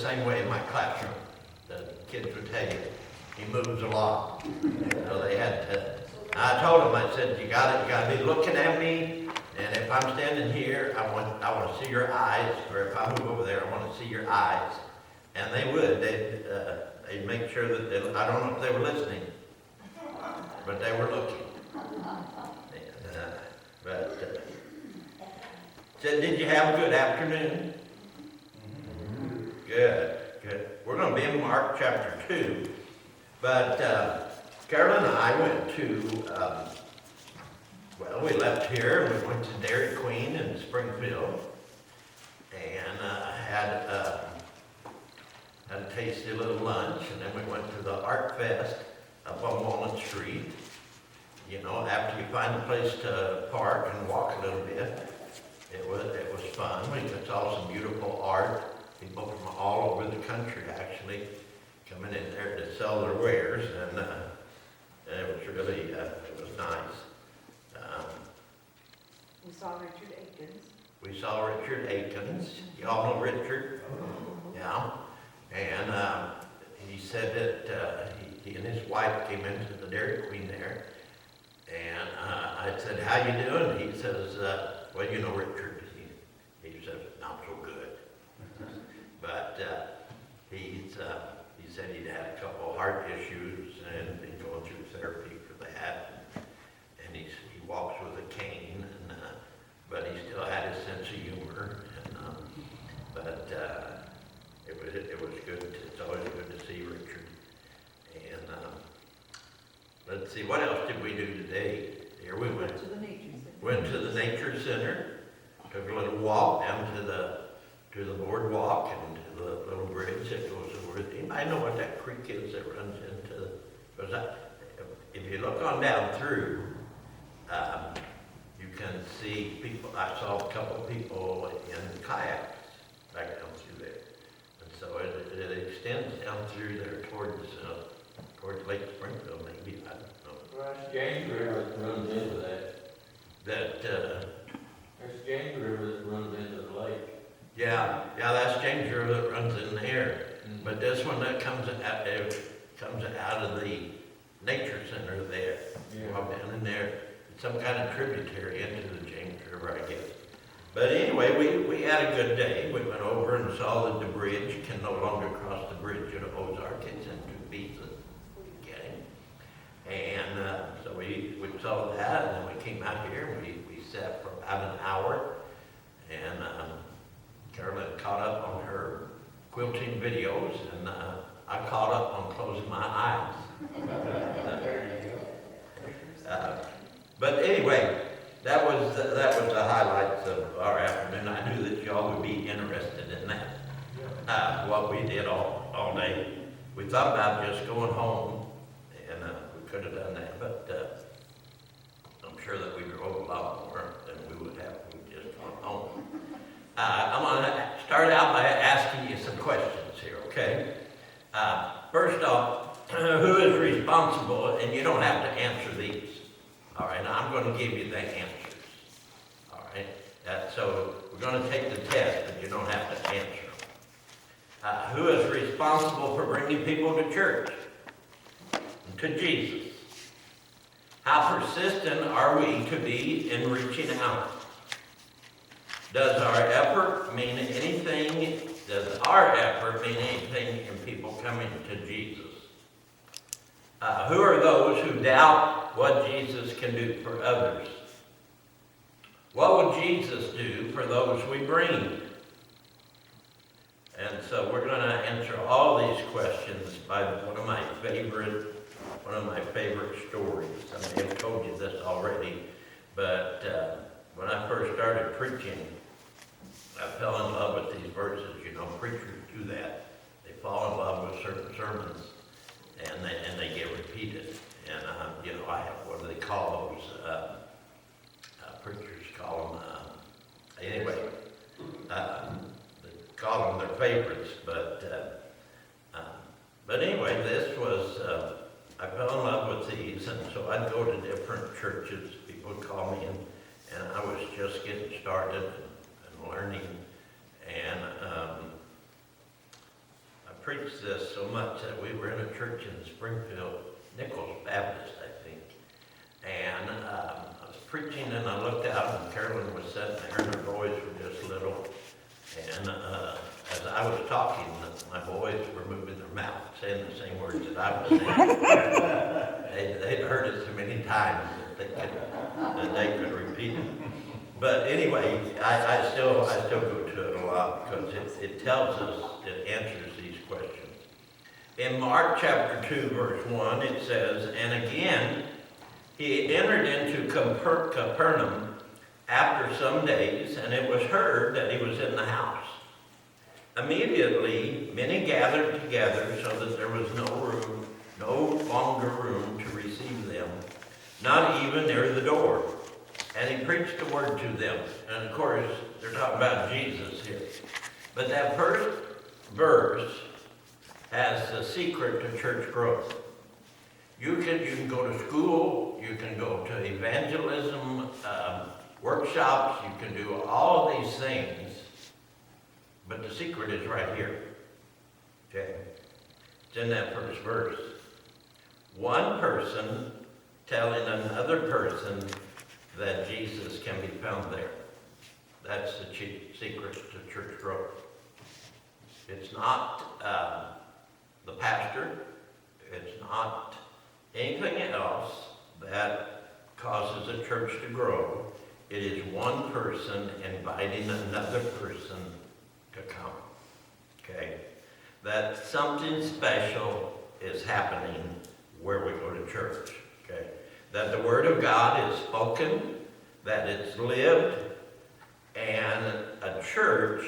same way in my classroom. The kids would tell you, he moves a lot. So they had to, I told them, I said, you gotta be looking at me, and if I'm standing here, I want to see your eyes, or if I move over there, I want to see your eyes. And they would, they'd make sure that I don't know if they were listening, but they were looking. Said, did you have a good afternoon? Good. We're going to be in Mark chapter 2, but Carolyn and I went to, we left here and we went to Dairy Queen in Springfield and had a tasty little lunch, and then we went to the Art Fest up on Walnut Street. You know, after you find a place to park and walk a little bit, it was fun. We saw some beautiful art. People from all over the country actually coming in there to sell their wares, and it was really, it was nice. We saw Richard Akins. We saw Richard Akins. Y'all know Richard? Yeah. And he said that he and his wife came into the Dairy Queen there, and I said, how you doing? He says, well, you know Richard. He says, not so good. But he said he'd had a couple of heart issues and been going through therapy for that. And he walks with a cane, and, but he still had his sense of humor. And, but it was good. It's always good to see Richard. And let's see, what else did we do today? Here we went to the Nature Center. Went to the Nature Center. Took a little walk down to the boardwalk and to the little bridge that goes over. Anybody know what that creek is that runs into? Because if you look on down through, you can see people. I saw a couple of people in kayaks back down through there, and so it extends down through there towards Lake Springfield. Maybe I don't know. Well, that's James River that runs into that. That's James River that runs into the lake. Yeah, that's James River that runs in there. Mm-hmm. But this one that comes out of the Nature Center there. Yeah. Walk down in there. It's some kind of tributary into the James River, I guess. But anyway, we had a good day. We went over and saw that the bridge. You can no longer cross the bridge at Ozark. It's in two pieces. Okay. And so we saw that, and then we came out here and we sat for about an hour. And Carolyn caught up on her quilting videos, and I caught up on closing my eyes. But anyway, that was the highlights of our afternoon. I knew that y'all would be interested in that. What we did all day. We thought about just going home, and we could have done that, but I'm sure that we drove a lot more than we would have if we just gone home. I'm going to start out by asking you some questions here, okay? First off, who is responsible, and you don't have to answer these, all right? Now, I'm going to give you the answers, all right? So we're going to take the test, but you don't have to answer them. Who is responsible for bringing people to church? To Jesus. How persistent are we to be in reaching out? Does our effort mean anything in people coming to Jesus? Who are those who doubt what Jesus can do for others? What will Jesus do for those we bring? And so we're going to answer all these questions by one of my favorite stories. I may have told you this already, but when I first started preaching, I fell in love with these verses. You know, preachers do that. They fall in love with certain sermons, and they get repeated. And I have, what do they call those? Preachers call them anyway. They call them their favorites, but anyway, this was. I fell in love with these, and so I'd go to different churches. People would call me in, and I was just getting started and learning. And preached this so much that we were in a church in Springfield, Nichols Baptist, I think. And I was preaching and I looked out and Carolyn was sitting there and her boys were just little. And as I was talking, my boys were moving their mouth, saying the same words that I was saying. They'd heard it so many times that they could repeat it. But anyway, I still go to it a lot because it tells us, it answers these questions. In Mark chapter 2, verse 1, it says, "And again, he entered into Capernaum after some days, and it was heard that he was in the house. Immediately, many gathered together so that there was no longer room to receive them, not even near the door. And he preached the word to them." And of course, they're talking about Jesus here. But that first verse has the secret to church growth. You can go to school, you can go to evangelism, workshops, you can do all of these things, but the secret is right here. Okay? It's in that first verse. One person telling another person that Jesus can be found there. That's the secret to church growth. It's not the pastor. It's not anything else that causes a church to grow. It is one person inviting another person to come. Okay? That something special is happening where we go to church. Okay? That the Word of God is spoken, that it's lived, and a church,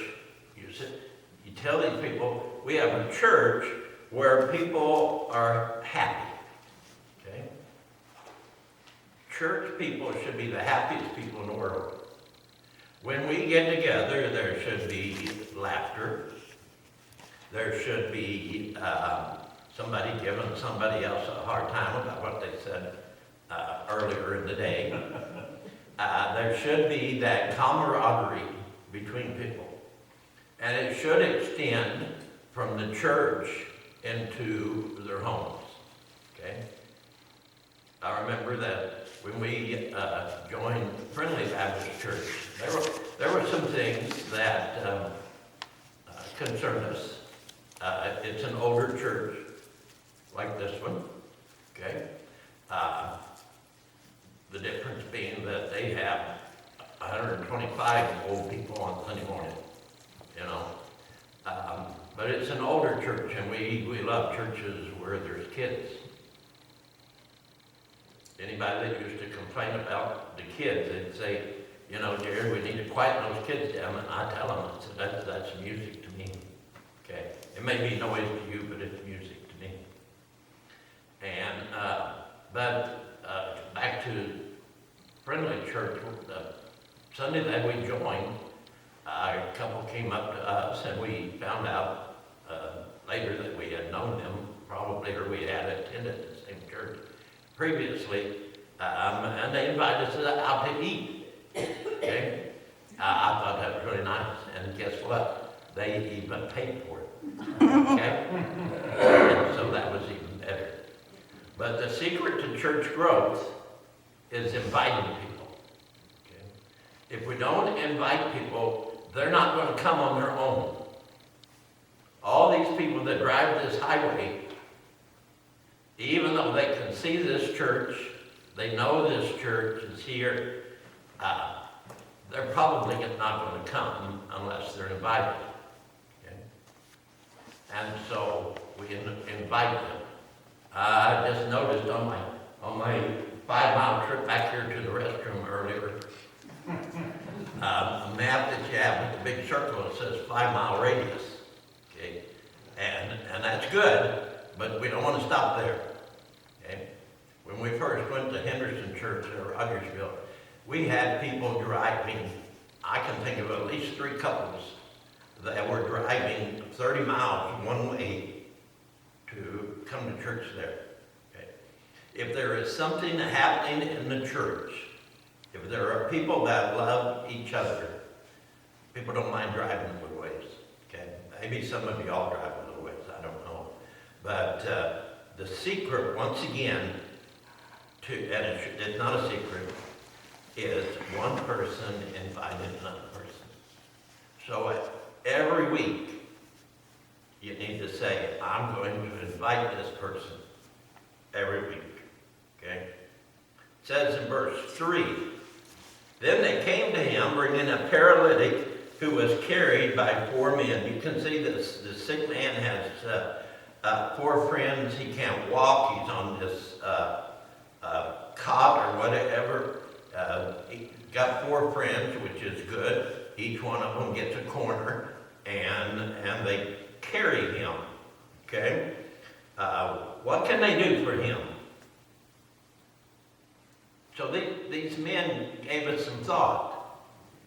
you tell these people, we have a church where people are happy. Okay? Church people should be the happiest people in the world. When we get together, there should be laughter. There should be somebody giving somebody else a hard time about what they said earlier in the day. There should be that camaraderie between people. And it should extend from the church into their homes. Okay? I remember that when we joined Friendly Baptist Church, there were some things that concerned us. It's an older church, like this one. Okay? The difference being that they have 125 old people on Sunday morning, you know. But it's an older church, and we love churches where there's kids. Anybody that used to complain about the kids, they'd say, you know, Jared, we need to quieten those kids down. And I tell them, I said, that's music to me. Okay? It may be noise to you, but it's music to me. And, back to Friendly Church, the Sunday that we joined, a couple came up to us and we found out later that we had known them, probably, or we had attended the same church previously, and they invited us out to eat. Okay? I thought that was really nice, and guess what? They even paid for it. Okay? And so that was even better. But the secret to church growth is inviting people. Okay? If we don't invite people, they're not going to come on their own. All these people that drive this highway, even though they can see this church, they know this church is here, they're probably not going to come unless they're invited. Okay? And so we invite them. I just noticed on my 5-mile trip back here to the restroom earlier, a map that you have with the big circle, it says 5-mile radius. Okay? And that's good, but we don't want to stop there. Okay? When we first went to Henderson Church in Rogersville, we had people driving, I can think of at least 3 couples that were driving 30 miles one way to come to church there. Okay? If there is something happening in the church, if there are people that love each other, people don't mind driving a little ways. Okay? Maybe some of y'all drive a little ways, I don't know. But the secret, once again, and it's not a secret, is one person invited another person. So every week, you need to say, I'm going to invite this person every week. Okay? It says in verse 3, then they came to him, bringing a paralytic who was carried by 4 men. You can see this. The sick man has 4 friends. He can't walk. He's on this cot or whatever. He got 4 friends, which is good. Each one of them gets a corner, and they carry him. Okay? What can they do for him? So these men gave us some thought.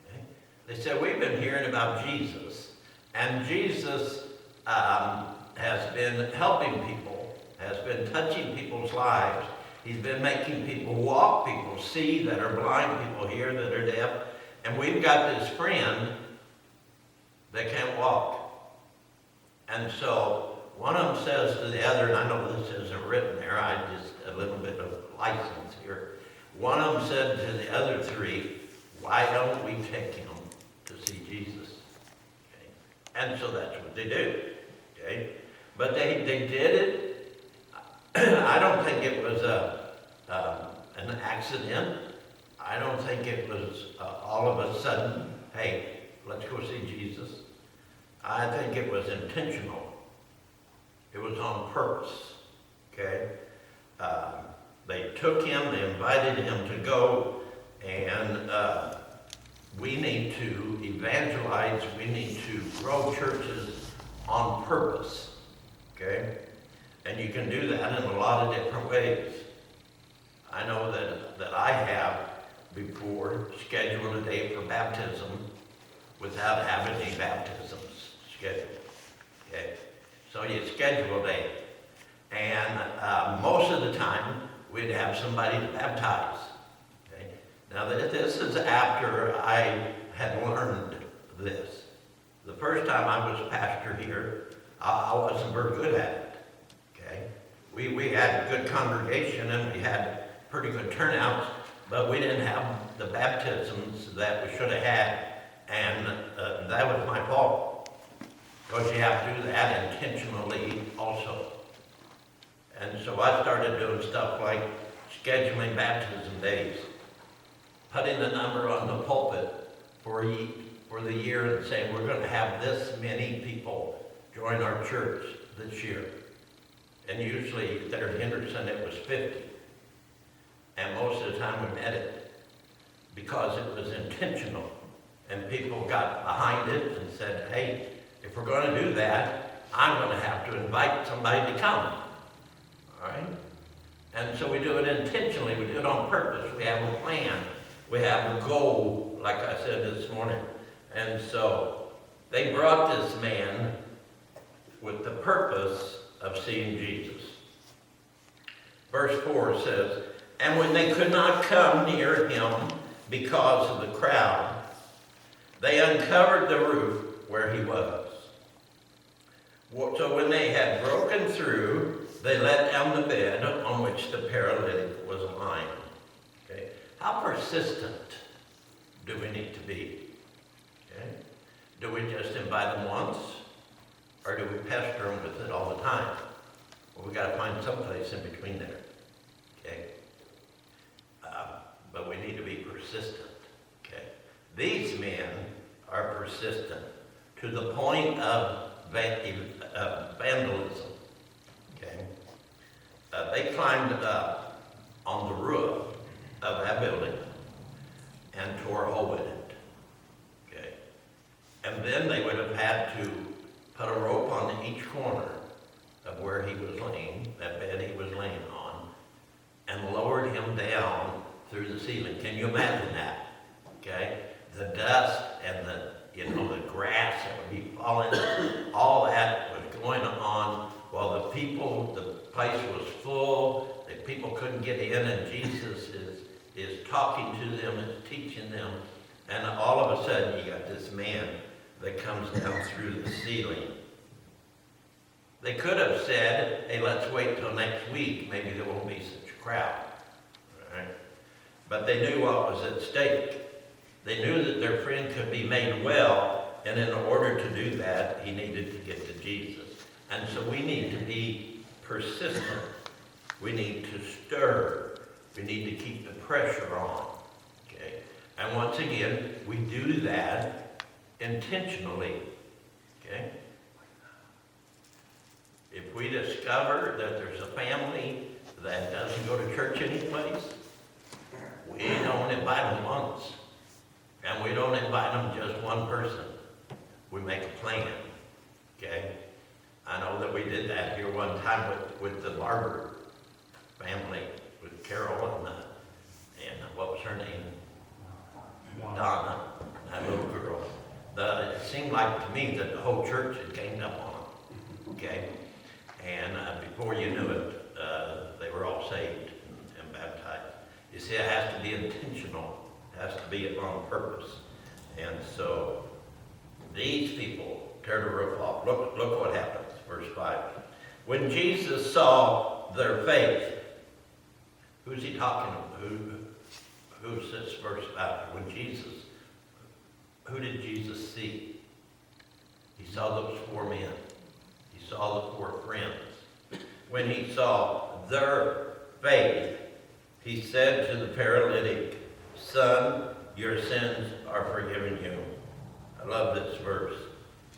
Okay? They said, we've been hearing about Jesus, and Jesus has been helping people, has been touching people's lives. He's been making people walk, people see that are blind, people hear that are deaf. And we've got this friend that can't walk. And so one of them says to the other, and I know this isn't written there, I just a little bit of license here. One of them said to the other 3, why don't we take him to see Jesus? Okay. And so that's what they do. Okay. But they did it. I don't think it was an accident. I don't think it was all of a sudden, hey, let's go see Jesus. I think it was intentional. It was on purpose. Okay? They took him, they invited him to go, and we need to evangelize, we need to grow churches on purpose. Okay? And you can do that in a lot of different ways. I know that I have before scheduled a day for baptism without having any baptisms scheduled. Okay? So you schedule a day. And most of the time, we'd have somebody to baptize. Okay? Now this is after I had learned this. The first time I was pastor here, I wasn't very good at it. Okay? We had a good congregation and we had pretty good turnouts, but we didn't have the baptisms that we should have had, and that was my fault. Because you have to do that intentionally also. And so I started doing stuff like scheduling baptism days, putting the number on the pulpit for the year and saying we're going to have this many people join our church this year. And usually there in Henderson it was 50. And most of the time we met it because it was intentional. And people got behind it and said, hey, if we're going to do that, I'm going to have to invite somebody to come. All right? And so we do it intentionally. We do it on purpose. We have a plan. We have a goal, like I said this morning. And so they brought this man with the purpose of seeing Jesus. Verse 4 says, and when they could not come near him because of the crowd, they uncovered the roof where he was. So when they had broken through, they let down the bed on which the paralytic was lying. Okay? How persistent do we need to be? Okay? Do we just invite them once? Or do we pester them with it all the time? Well, we got to find some place in between there. Okay? But we need to be persistent. Okay? These men are persistent to the point of vandalism. Okay? They climbed up on the roof of that building and tore a hole in it. Okay? And then they would have had to put a rope on each corner of where he was laying, that bed he was laying on, and lowered him down through the ceiling. Can you imagine that? Okay? The dust and the grass that would be falling, all that was going on while the place was full, the people couldn't get in, and Jesus is talking to them and teaching them, and all of a sudden you got this man that comes down through the ceiling. They could have said, hey, let's wait till next week, maybe there won't be such a crowd. All right? But they knew what was at stake. They knew that their friend could be made well, and in order to do that, he needed to get to Jesus. And so we need to be persistent. We need to stir. We need to keep the pressure on. Okay? And once again, we do that intentionally. Okay? If we discover that there's a family that doesn't go to church anyplace, we don't invite them once. And we don't invite them just one person. We make a plan. Okay? I know that we did that here one time with the Barber family, with Carol and what was her name? Donna, that little girl. It seemed like to me that the whole church had gained up on them. Okay? And before you knew it, they were all saved and baptized. You see, it has to be intentional. It has to be on purpose. And so these people tear the roof off. Look what happens, verse 5. When Jesus saw their faith, who's he talking about? Who's this verse about? When Jesus, who did Jesus see? He saw those 4 men. He saw the 4 friends. When he saw their faith, he said to the paralytic, "Son, your sins are forgiven you." I love this verse.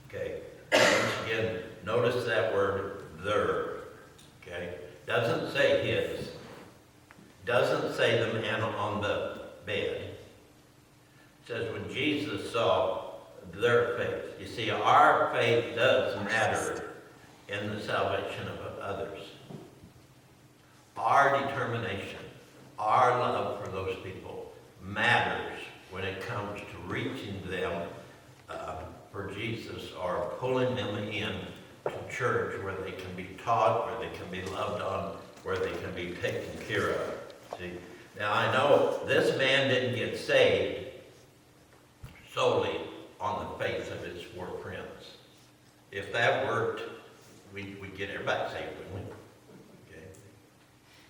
Okay. Once again, notice that word, their. Okay. Doesn't say his. Doesn't say the man on the bed. It says when Jesus saw their faith. You see, our faith does matter in the salvation of others. Our determination, our love for those people matters when it comes to reaching them for Jesus or pulling them in to church where they can be taught, where they can be loved on, where they can be taken care of. See? Now I know this man didn't get saved solely on the faith of his 4 friends. If that worked, we'd get everybody saved, wouldn't we? Okay.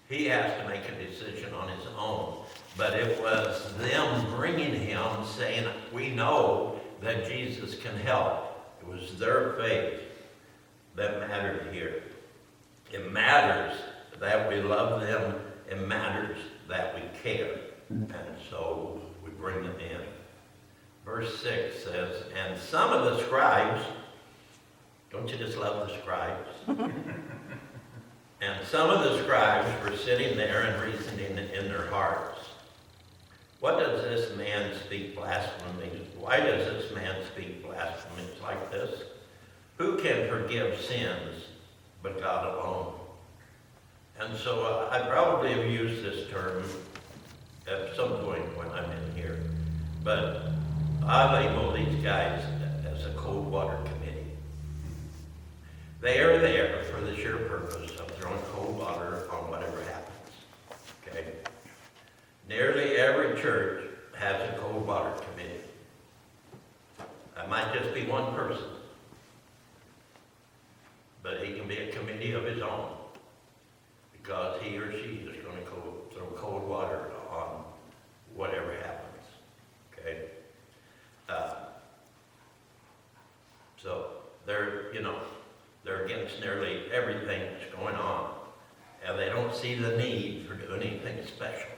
He has to make a decision on his own. But it was them bringing him, saying, we know that Jesus can help. It was their faith that mattered here. It matters that we love them. It matters that we care. And so we bring them in. Verse 6 says, and some of the scribes, don't you just love the scribes? And some of the scribes were sitting there and reasoning in their hearts. What does this man speak blasphemies? Why does this man speak blasphemies like this? Who can forgive sins but God alone? And so I probably have used this term at some point when I'm in here, but I label these guys as a cold water committee. They are there for the sheer purpose of throwing cold water on whatever happens. Okay? Nearly every church has a cold water committee. That might just be one person, but he can be a committee of his own because he or she is going to throw cold water on whatever happens. Okay? So they're against nearly everything that's going on, and they don't see the need for doing anything special.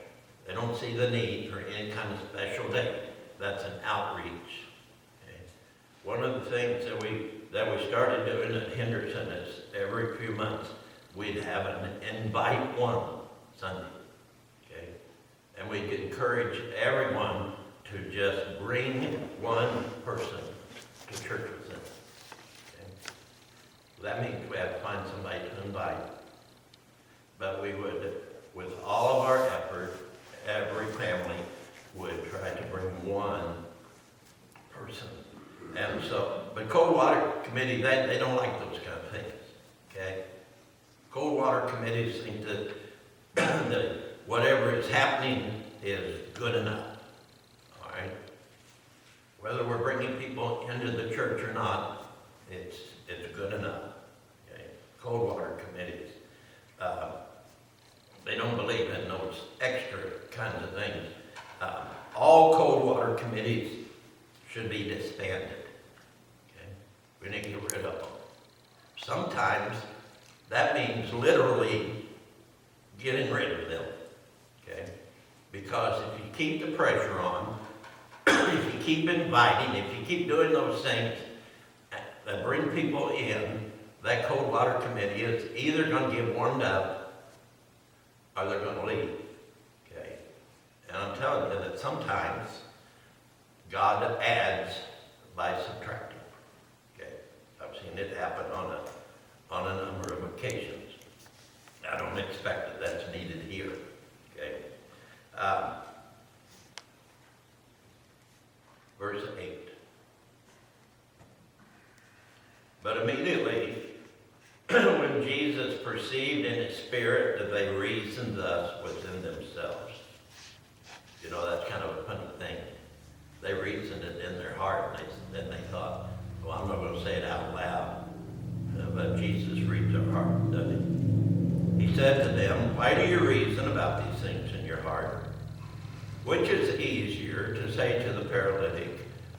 They don't see the need for any kind of special day. That's an outreach. Okay? One of the things that we started doing at Henderson is every few months we'd have an invite one Sunday. Okay? And we'd encourage everyone to just bring one person to church with them. Okay? That means we have to find somebody to invite. But we would, with all of our effort, every family would try to bring one person. And so, but cold water committee, they don't like those kind of things. Okay? Cold water committees think that whatever is happening is good enough. All right? Whether we're bringing people into the church or not, it's good enough. Okay? cold water committees. They don't believe in those extra kinds of things. All cold water committees should be disbanded. Okay? We need to get rid of them. Sometimes that means literally getting rid of them. Okay? Because if you keep the pressure on, if you keep inviting, if you keep doing those things that bring people in, that cold water committee is either going to get warmed up or they're going to leave. Okay? And I'm telling you that sometimes God adds by subtracting. Okay? I've seen it happen on a number of occasions. I don't expect that that's needed here. Okay? Verse 8. But immediately, when Jesus perceived in his spirit that they reasoned thus within themselves. You know, that's kind of a funny thing. They reasoned it in their heart, and then they thought, well, I'm not going to say it out loud. But Jesus reads our heart, doesn't he? He said to them, why do you reason about these things in your heart? Which is easier to say to the paralytic,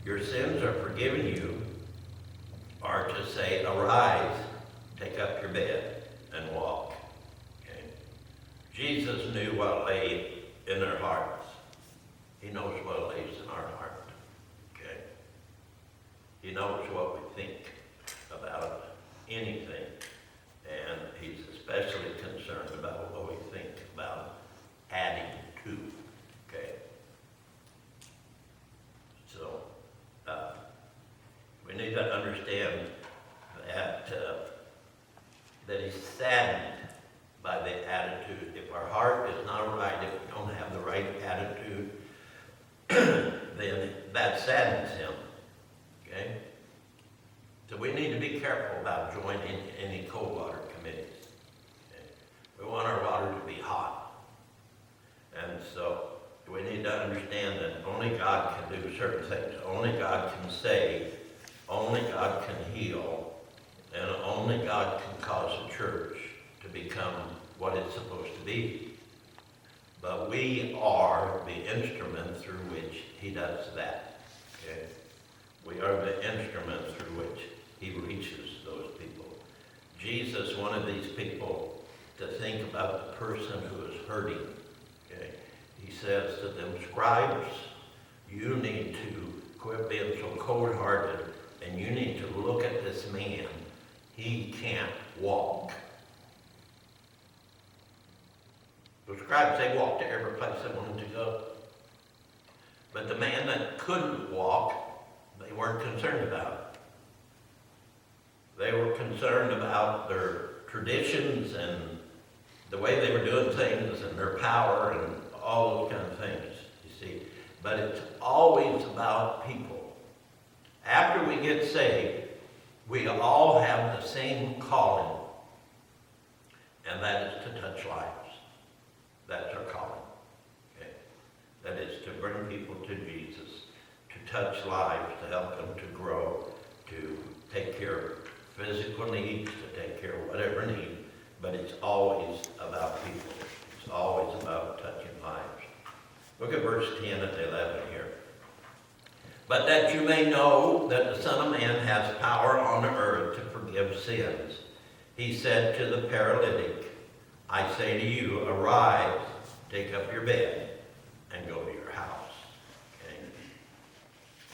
your sins are forgiven you, or to say, arise, take up your bed, and walk. Okay? Jesus knew what lay in their hearts. He knows what lays in our heart. Okay? He knows what we think about anything. And he's especially concerned about what we think about adding to. Okay? So, we need to understand that he's saddened by the attitude. If our heart is not right, if we don't have the right attitude, then that saddens him. Okay? So we need to be careful about joining any cold water committees. Okay? We want our water to be hot. And so we need to understand that only God can do certain things. Only God can save. Only God can heal. And only God can cause a church to become what it's supposed to be. But we are the instrument through which he does that. Okay? We are the instrument through which he reaches those people. Jesus wanted these people to think about the person who is hurting. Okay? He says to them, scribes, you need to quit being so cold-hearted, and you need to look at this man. He can't walk. The scribes, they walked to every place they wanted to go. But the man that couldn't walk, they weren't concerned about. They were concerned about their traditions and the way they were doing things and their power and all those kind of things, you see. But it's always about people. After we get saved, we all have the same calling, and that is to touch lives. That's our calling. Okay? That is to bring people to Jesus, to touch lives, to help them to grow, to take care of physical needs, to take care of whatever need, but it's always about people. It's always about touching lives. Look at verse 10 and 11 here. But that you may know that the Son of Man has power on the earth to forgive sins. He said to the paralytic, I say to you, arise, take up your bed, and go to your house. Okay?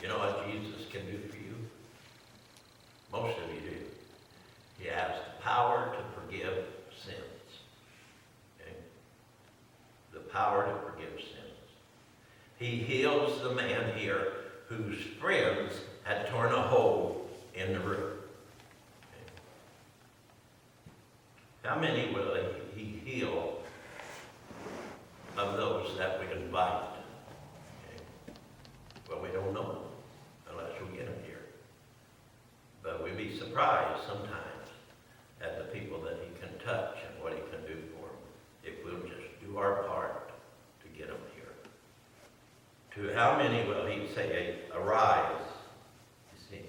You know what Jesus can do for you? Most of you do. He has the power to forgive sins. Okay? The power to forgive sins. He heals the man here whose friends had torn a hole in the roof. Okay. How many will he heal of those that we invite? Okay. Well, we don't know unless we get them here. But we'd be surprised sometimes at the people that he can touch and what he can do for them if we'll just do our part to get them here. To how many will he say, arise? You see,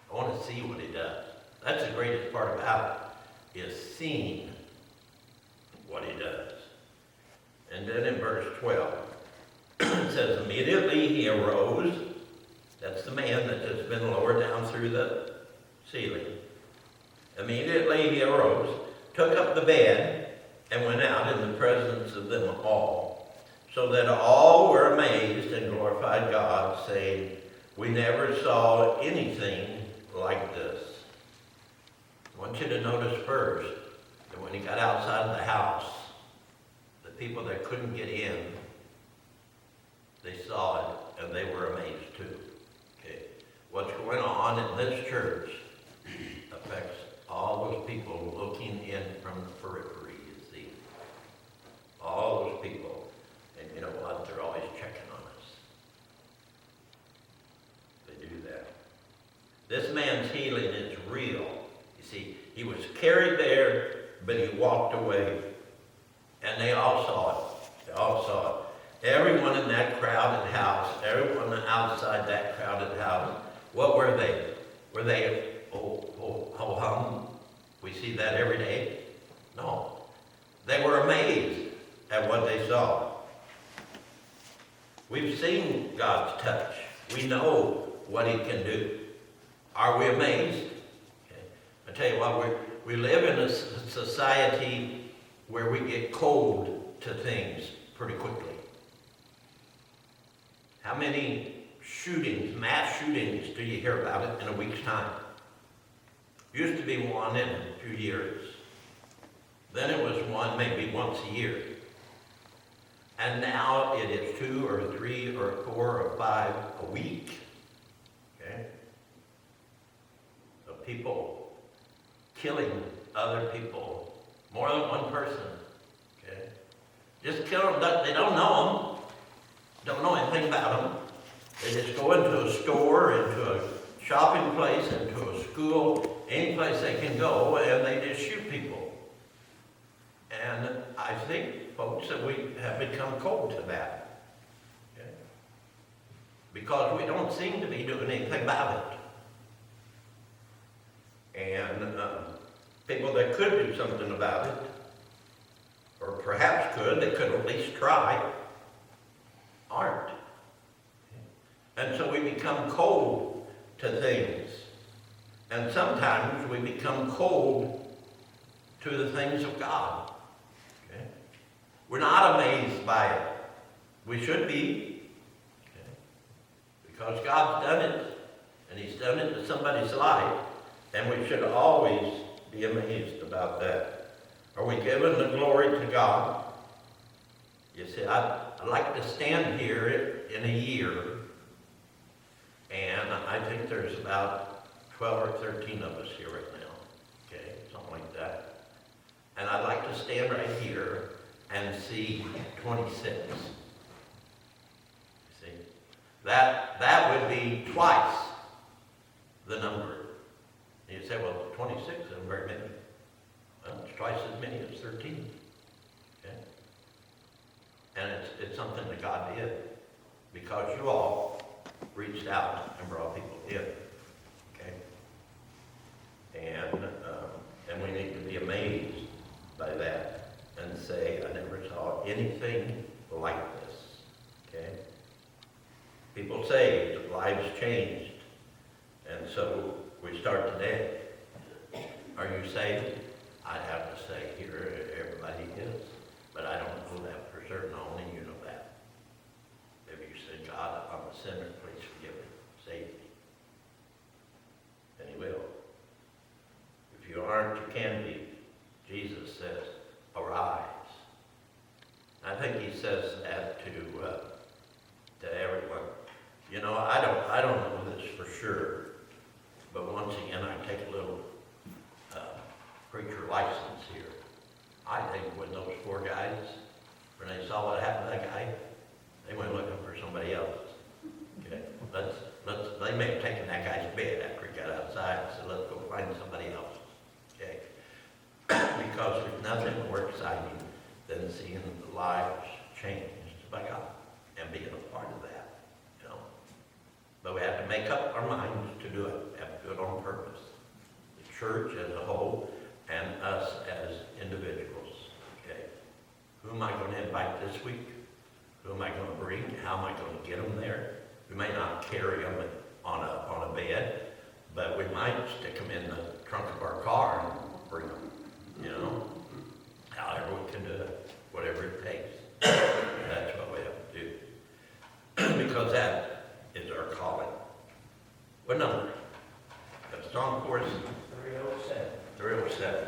I want to see what he does. That's the greatest part about it, is seen what he does. And then in verse 12, it says, immediately he arose. That's the man that has been lowered down through the ceiling. Immediately he arose, took up the bed, and went out in the presence of them all, so that all were amazed and glorified God, saying, we never saw anything like this. I want you to notice first that when he got outside of the house, the people that couldn't get in, they saw it and they were amazed too. Okay, what's going on in this church affects all those people looking in from the periphery, you see. All those people. And you know what? They're always checking on us. They do that. This man's healing is real. You see, he was carried there, but he walked away. And they all saw it. They all saw it. Everyone in that crowded house, everyone outside that crowded house, what were they? Were they, hum? We see that every day? No. They were amazed at what they saw. We've seen God's touch. We know what he can do. Are we amazed? Okay. I tell you what, we live in a society where we get cold to things pretty quickly. How many shootings, mass shootings, do you hear about it in a week's time? Used to be one in a few years. Then it was one maybe once a year. And now it is 2 or 3 or 4 or 5 a week. Okay? Of people killing other people. More than one person. Okay? Just kill them. They don't know them. Don't know anything about them. They just go into a store, into a shopping place, into a school, any place they can go, and they just shoot people. And I think, folks, that we have become cold to that. Okay? Because we don't seem to be doing anything about it. And people that could do something about it, or perhaps they could at least try, aren't. And so we become cold to things. And sometimes we become cold to the things of God. Okay? We're not amazed by it. We should be. Okay? Because God's done it. And he's done it to somebody's life. And we should always be amazed about that. Are we giving the glory to God? You see, I'd like to stand here in a year, and I think there's about 12 or 13 of us here right now, okay, something like that. And I'd like to stand right here and see 26. See, that would be twice the number. And you say, well, 26 isn't very many. Well, it's twice as many as 13. Okay? And it's something that God did, because you all reached out and brought people in. Okay? And we need to be amazed by that and say, I never saw anything like this. Okay? People saved, lives changed. And so we start today. Are you saved? I'd have to say here, everybody is. But I don't know that for certain. Only you know that. If you say, God, I'm a sinner, please forgive me. Save me. And he will. If you aren't, you can be. Jesus says, arise. I think he says that to everyone. You know, I don't know this for sure. But once again, I take a little preacher license here. I think when those 4 guys, when they saw what happened to that guy, they went looking for somebody else. Okay, they may have taken that guy's bed after he got outside and said, let's go find somebody else. Okay, because there's nothing more exciting than seeing the lives changed by God and being a part of that. You know, but we have to make up our minds to do it. Have to do it on purpose. The church as a whole. and us as individuals, okay? Who am I gonna invite this week? Who am I gonna bring? How am I gonna get them there? We may not carry them on a bed, but we might stick them in the trunk of our car and bring them, you know? However we can do it, whatever it takes. That's what we have to do. Because that is our calling. What number? Got a song for us? 307. 307.